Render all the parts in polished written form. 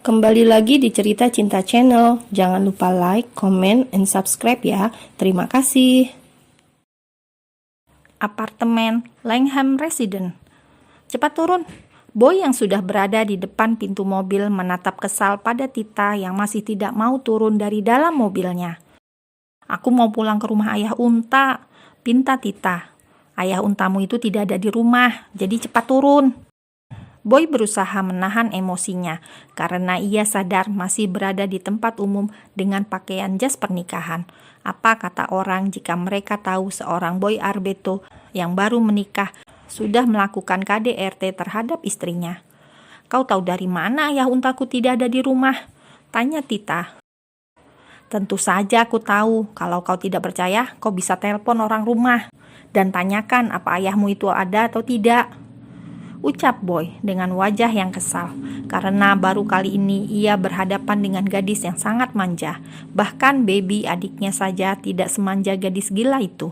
Kembali lagi di Cerita Cinta Channel. Jangan lupa like, comment, and subscribe ya. Terima kasih. Apartemen Langham Residence. Cepat turun. Boy yang sudah berada di depan pintu mobil menatap kesal pada Tita yang masih tidak mau turun dari dalam mobilnya. Aku mau pulang ke rumah ayah unta, pinta Tita. Ayah untamu itu tidak ada di rumah, jadi cepat turun. Boy berusaha menahan emosinya karena ia sadar masih berada di tempat umum dengan pakaian jas pernikahan. Apa kata orang jika mereka tahu seorang Boy Arbeto yang baru menikah sudah melakukan KDRT terhadap istrinya? Kau tahu dari mana ayah untaku tidak ada di rumah? Tanya Tita. Tentu saja aku tahu. Kalau kau tidak percaya, kau bisa telepon orang rumah dan tanyakan apa ayahmu itu ada atau tidak. Ucap Boy dengan wajah yang kesal, karena baru kali ini ia berhadapan dengan gadis yang sangat manja. Bahkan baby adiknya saja tidak semanja gadis gila itu.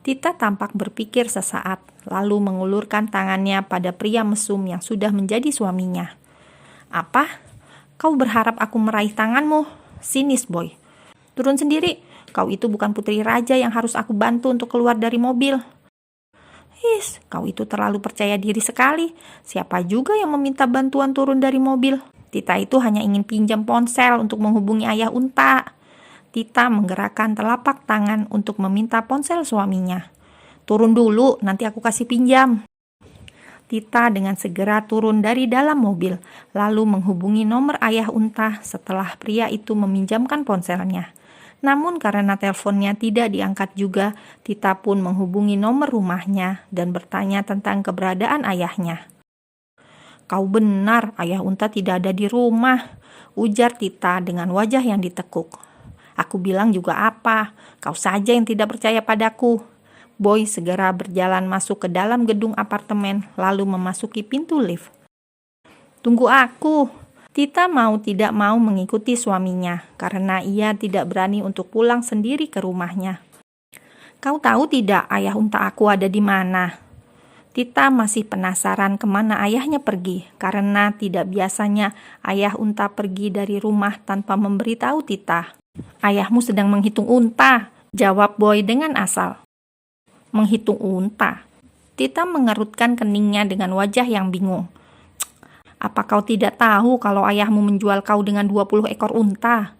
Tita tampak berpikir sesaat, lalu mengulurkan tangannya pada pria mesum yang sudah menjadi suaminya. Apa? Kau berharap aku meraih tanganmu? Sinis Boy. Turun sendiri, kau itu bukan putri raja yang harus aku bantu untuk keluar dari mobil. Kau itu terlalu percaya diri sekali. Siapa juga yang meminta bantuan turun dari mobil? Tita itu hanya ingin pinjam ponsel untuk menghubungi ayah unta. Tita menggerakkan telapak tangan untuk meminta ponsel suaminya. Turun dulu, nanti aku kasih pinjam. Tita dengan segera turun dari dalam mobil, lalu menghubungi nomor ayah unta setelah pria itu meminjamkan ponselnya. Namun karena teleponnya tidak diangkat juga, Tita pun menghubungi nomor rumahnya dan bertanya tentang keberadaan ayahnya. Kau benar, ayah unta tidak ada di rumah, ujar Tita dengan wajah yang ditekuk. Aku bilang juga apa, kau saja yang tidak percaya padaku. Boy segera berjalan masuk ke dalam gedung apartemen lalu memasuki pintu lift. Tunggu aku. Tita mau tidak mau mengikuti suaminya karena ia tidak berani untuk pulang sendiri ke rumahnya. Kau tahu tidak ayah unta aku ada di mana? Tita masih penasaran kemana ayahnya pergi karena tidak biasanya ayah unta pergi dari rumah tanpa memberitahu Tita. Ayahmu sedang menghitung unta, jawab Boy dengan asal. Menghitung unta? Tita mengerutkan keningnya dengan wajah yang bingung. Apa kau tidak tahu kalau ayahmu menjual kau dengan 20 ekor unta?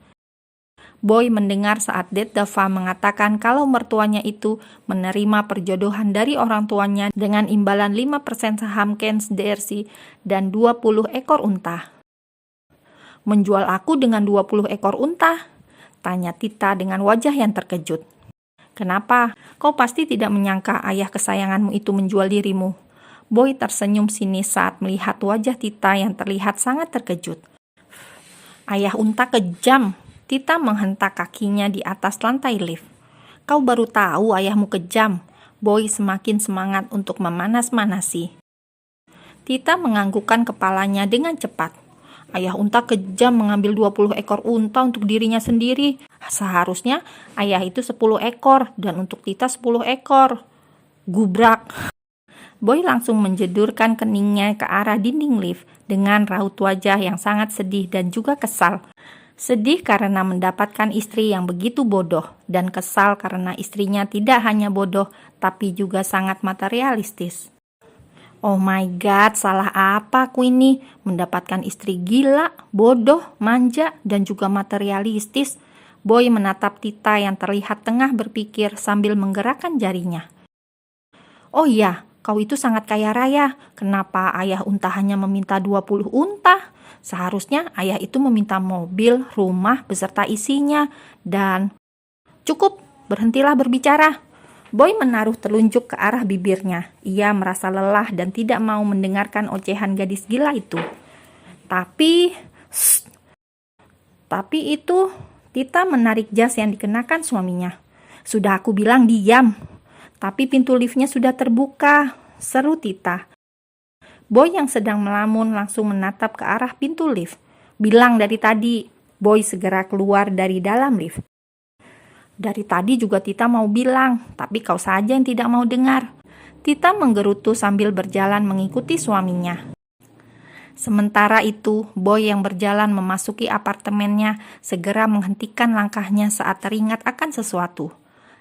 Boy mendengar saat Dava mengatakan kalau mertuanya itu menerima perjodohan dari orang tuanya dengan imbalan 5% saham Kens DRC dan 20 ekor unta. Menjual aku dengan 20 ekor unta? Tanya Tita dengan wajah yang terkejut. Kenapa? Kau pasti tidak menyangka ayah kesayanganmu itu menjual dirimu. Boy tersenyum sinis saat melihat wajah Tita yang terlihat sangat terkejut. Ayah unta kejam. Tita menghentak kakinya di atas lantai lift. Kau baru tahu ayahmu kejam. Boy semakin semangat untuk memanas-manasi. Tita menganggukkan kepalanya dengan cepat. Ayah unta kejam mengambil 20 ekor unta untuk dirinya sendiri. Seharusnya ayah itu 10 ekor dan untuk Tita 10 ekor. Gubrak. Boy langsung menjedurkan keningnya ke arah dinding lift dengan raut wajah yang sangat sedih dan juga kesal. Sedih karena mendapatkan istri yang begitu bodoh dan kesal karena istrinya tidak hanya bodoh tapi juga sangat materialistis. Oh my god, salah apa aku ini? Mendapatkan istri gila, bodoh, manja, dan juga materialistis. Boy menatap Tita yang terlihat tengah berpikir sambil menggerakkan jarinya. Oh iya, kau itu sangat kaya raya. Kenapa ayah unta hanya meminta 20 unta? Seharusnya ayah itu meminta mobil, rumah, beserta isinya. Dan cukup, berhentilah berbicara. Boy menaruh telunjuk ke arah bibirnya. Ia merasa lelah dan tidak mau mendengarkan ocehan gadis gila itu. Tapi itu, Tita menarik jas yang dikenakan suaminya. Sudah aku bilang diam. Tapi pintu liftnya sudah terbuka, seru Tita. Boy yang sedang melamun langsung menatap ke arah pintu lift. Bilang dari tadi. Boy segera keluar dari dalam lift. Dari tadi juga Tita mau bilang, tapi kau saja yang tidak mau dengar. Tita menggerutu sambil berjalan mengikuti suaminya. Sementara itu, Boy yang berjalan memasuki apartemennya segera menghentikan langkahnya saat teringat akan sesuatu.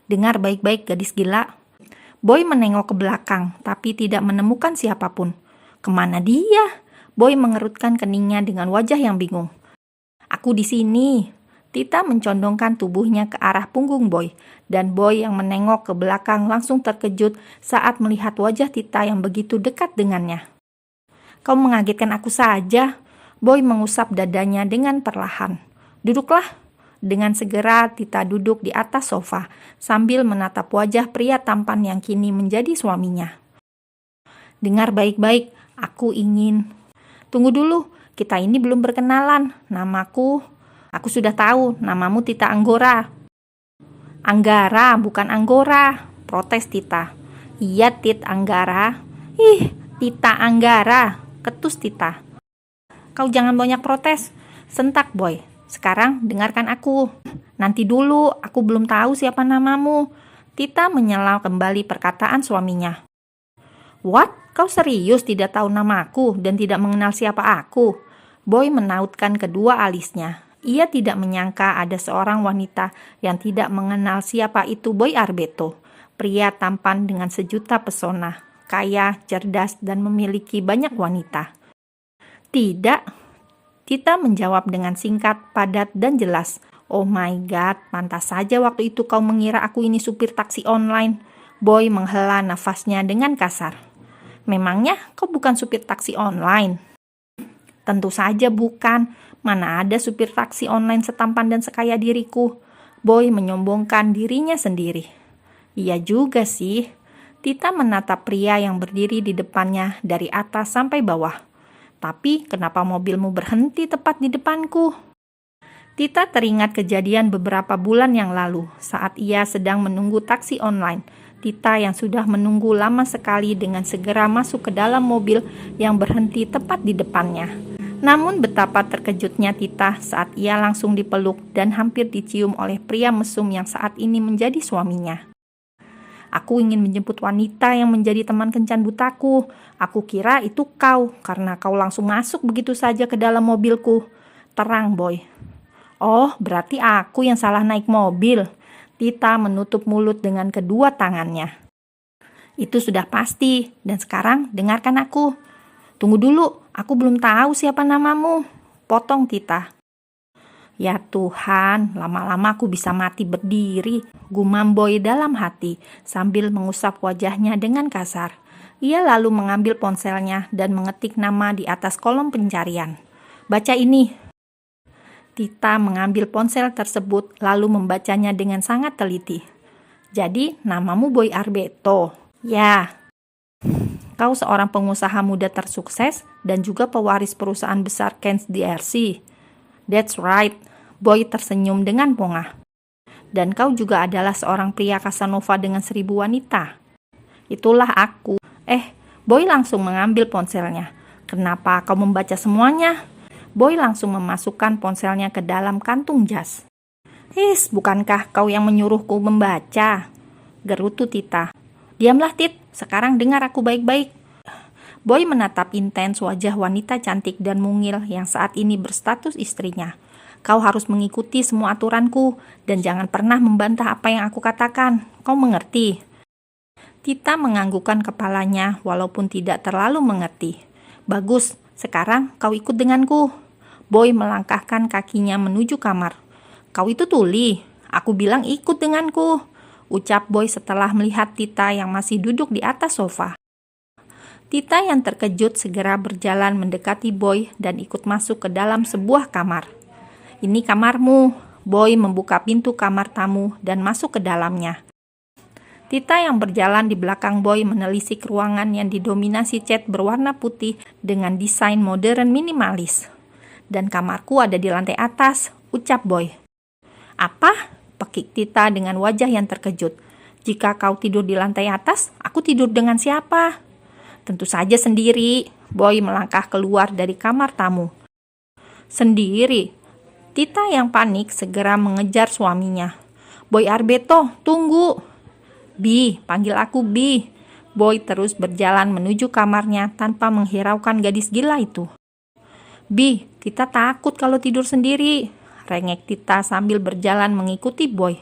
Dengar baik-baik gadis gila. Boy menengok ke belakang, tapi tidak menemukan siapapun. Kemana dia? Boy mengerutkan keningnya dengan wajah yang bingung. Aku di sini. Tita mencondongkan tubuhnya ke arah punggung Boy, dan Boy yang menengok ke belakang langsung terkejut saat melihat wajah Tita yang begitu dekat dengannya. Kau mengagetkan aku saja. Boy mengusap dadanya dengan perlahan. Duduklah. Dengan segera Tita duduk di atas sofa sambil menatap wajah pria tampan yang kini menjadi suaminya. Dengar baik-baik, aku ingin... Tunggu dulu, kita ini belum berkenalan. Namaku... Aku sudah tahu, namamu Tita Anggora. Anggara, bukan Anggora. Protes Tita. Iya, Tit Anggara. Ih, Tita Anggara. Ketus Tita. Kau jangan banyak protes. Sentak Boy. Sekarang dengarkan aku. Nanti dulu, aku belum tahu siapa namamu. Tita menyela kembali perkataan suaminya. What? Kau serius tidak tahu namaku dan tidak mengenal siapa aku? Boy menautkan kedua alisnya. Ia tidak menyangka ada seorang wanita yang tidak mengenal siapa itu Boy Arbeto. Pria tampan dengan sejuta pesona, kaya, cerdas, dan memiliki banyak wanita. Tidak, Tita menjawab dengan singkat, padat, dan jelas. Oh my god, pantas saja waktu itu kau mengira aku ini supir taksi online. Boy menghela nafasnya dengan kasar. Memangnya kau bukan supir taksi online? Tentu saja bukan. Mana ada supir taksi online setampan dan sekaya diriku. Boy menyombongkan dirinya sendiri. Iya juga sih. Tita menatap pria yang berdiri di depannya dari atas sampai bawah. Tapi kenapa mobilmu berhenti tepat di depanku? Tita teringat kejadian beberapa bulan yang lalu saat ia sedang menunggu taksi online. Tita yang sudah menunggu lama sekali dengan segera masuk ke dalam mobil yang berhenti tepat di depannya. Namun betapa terkejutnya Tita saat ia langsung dipeluk dan hampir dicium oleh pria mesum yang saat ini menjadi suaminya. Aku ingin menjemput wanita yang menjadi teman kencan butaku. Aku kira itu kau, karena kau langsung masuk begitu saja ke dalam mobilku. Terang, Boy. Oh, berarti aku yang salah naik mobil. Tita menutup mulut dengan kedua tangannya. Itu sudah pasti, dan sekarang dengarkan aku. Tunggu dulu, aku belum tahu siapa namamu. Potong Tita. Ya Tuhan, lama-lama aku bisa mati berdiri, gumam Boy dalam hati sambil mengusap wajahnya dengan kasar. Ia lalu mengambil ponselnya dan mengetik nama di atas kolom pencarian. Baca ini. Tita mengambil ponsel tersebut lalu membacanya dengan sangat teliti. Jadi, namamu Boy Arbeto. Ya. Kau seorang pengusaha muda tersukses dan juga pewaris perusahaan besar Kens DRC. That's right. Boy tersenyum dengan pongah. Dan kau juga adalah seorang pria Casanova dengan 1000 wanita. Itulah aku. Boy langsung mengambil ponselnya. Kenapa kau membaca semuanya? Boy langsung memasukkan ponselnya ke dalam kantung jas. Bukankah kau yang menyuruhku membaca? Gerutu Tita. Diamlah Tit, sekarang dengar aku baik-baik. Boy menatap intens wajah wanita cantik dan mungil yang saat ini berstatus istrinya. Kau harus mengikuti semua aturanku dan jangan pernah membantah apa yang aku katakan. Kau mengerti? Tita menganggukkan kepalanya walaupun tidak terlalu mengerti. Bagus, sekarang kau ikut denganku. Boy melangkahkan kakinya menuju kamar. Kau itu tuli, aku bilang ikut denganku. Ucap Boy setelah melihat Tita yang masih duduk di atas sofa. Tita yang terkejut segera berjalan mendekati Boy dan ikut masuk ke dalam sebuah kamar. Ini kamarmu. Boy membuka pintu kamar tamu dan masuk ke dalamnya. Tita yang berjalan di belakang Boy menelisik ruangan yang didominasi cat berwarna putih dengan desain modern minimalis. Dan kamarku ada di lantai atas, ucap Boy. Apa? Pekik Tita dengan wajah yang terkejut. Jika kau tidur di lantai atas, aku tidur dengan siapa? Tentu saja sendiri. Boy melangkah keluar dari kamar tamu. Sendiri? Tita yang panik segera mengejar suaminya. Boy Arbeto, tunggu. Bi, panggil aku Bi. Boy terus berjalan menuju kamarnya tanpa menghiraukan gadis gila itu. Bi, Tita takut kalau tidur sendiri, rengek Tita sambil berjalan mengikuti Boy.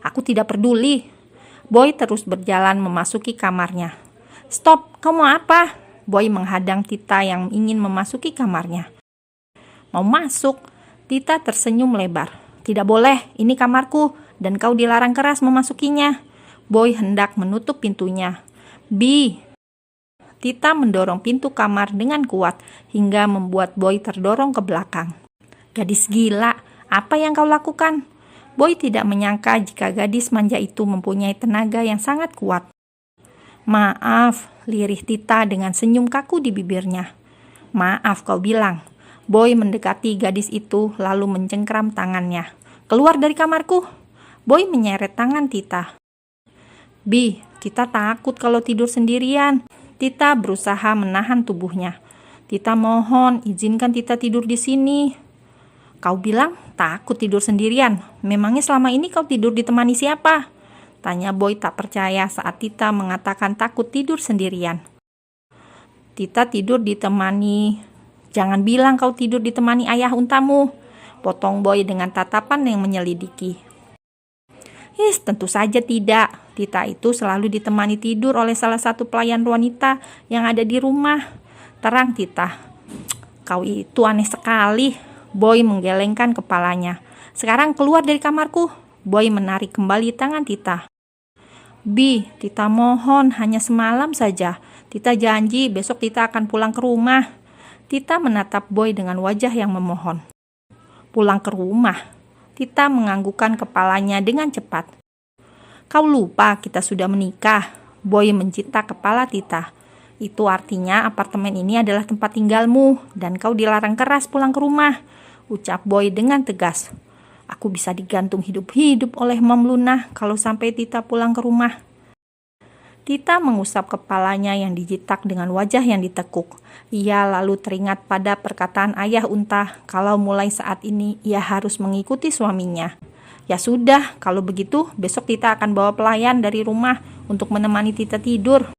Aku tidak peduli. Boy terus berjalan memasuki kamarnya. Stop, kau mau apa? Boy menghadang Tita yang ingin memasuki kamarnya. Mau masuk? Tita tersenyum lebar. Tidak boleh, ini kamarku dan kau dilarang keras memasukinya. Boy hendak menutup pintunya. Bi, Tita mendorong pintu kamar dengan kuat hingga membuat Boy terdorong ke belakang. Gadis gila, apa yang kau lakukan? Boy tidak menyangka jika gadis manja itu mempunyai tenaga yang sangat kuat. Maaf, lirih Tita dengan senyum kaku di bibirnya. Maaf kau bilang. Boy mendekati gadis itu lalu mencengkram tangannya. Keluar dari kamarku. Boy menyeret tangan Tita. Bi, Tita takut kalau tidur sendirian. Tita berusaha menahan tubuhnya. Tita mohon, izinkan Tita tidur di sini. Kau bilang takut tidur sendirian. Memangnya selama ini kau tidur ditemani siapa? Tanya Boy tak percaya saat Tita mengatakan takut tidur sendirian. Tita tidur ditemani... Jangan bilang kau tidur ditemani ayah untamu. Potong Boy dengan tatapan yang menyelidiki. Tentu saja tidak. Tita itu selalu ditemani tidur oleh salah satu pelayan wanita yang ada di rumah. Terang Tita. Kau itu aneh sekali. Boy menggelengkan kepalanya. Sekarang keluar dari kamarku. Boy menarik kembali tangan Tita. Bi, Tita mohon hanya semalam saja. Tita janji besok Tita akan pulang ke rumah. Tita menatap Boy dengan wajah yang memohon. Pulang ke rumah? Tita menganggukkan kepalanya dengan cepat. Kau lupa kita sudah menikah. Boy mencita kepala Tita. Itu artinya apartemen ini adalah tempat tinggalmu dan kau dilarang keras pulang ke rumah. Ucap Boy dengan tegas. Aku bisa digantung hidup-hidup oleh Mom Luna kalau sampai Tita pulang ke rumah. Tita mengusap kepalanya yang dijitak dengan wajah yang ditekuk. Ia lalu teringat pada perkataan ayah unta kalau mulai saat ini ia harus mengikuti suaminya. Ya sudah, kalau begitu besok Tita akan bawa pelayan dari rumah untuk menemani Tita tidur.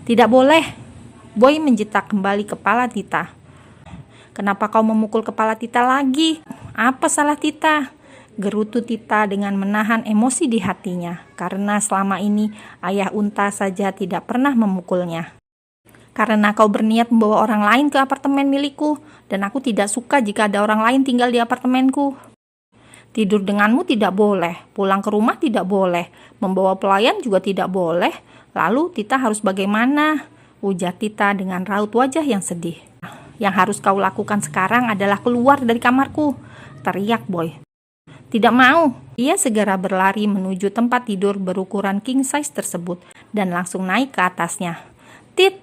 Tidak boleh. Boy menjitak kembali kepala Tita. Kenapa kau memukul kepala Tita lagi? Apa salah Tita? Gerutu Tita dengan menahan emosi di hatinya, karena selama ini ayah unta saja tidak pernah memukulnya. Karena kau berniat membawa orang lain ke apartemen milikku, dan aku tidak suka jika ada orang lain tinggal di apartemenku. Tidur denganmu tidak boleh, pulang ke rumah tidak boleh, membawa pelayan juga tidak boleh. Lalu Tita harus bagaimana? Ujar Tita dengan raut wajah yang sedih. Yang harus kau lakukan sekarang adalah keluar dari kamarku, teriak Boy. Tidak mau. Ia segera berlari menuju tempat tidur berukuran king size tersebut dan langsung naik ke atasnya. Tit!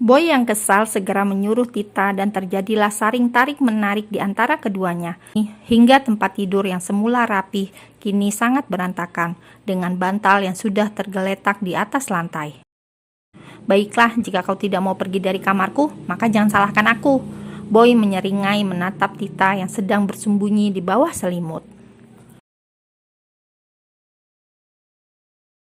Boy yang kesal segera menyuruh Tita dan terjadilah saring tarik-menarik di antara keduanya. Hingga tempat tidur yang semula rapi kini sangat berantakan dengan bantal yang sudah tergeletak di atas lantai. Baiklah, jika kau tidak mau pergi dari kamarku, maka jangan salahkan aku. Boy menyeringai menatap Tita yang sedang bersembunyi di bawah selimut.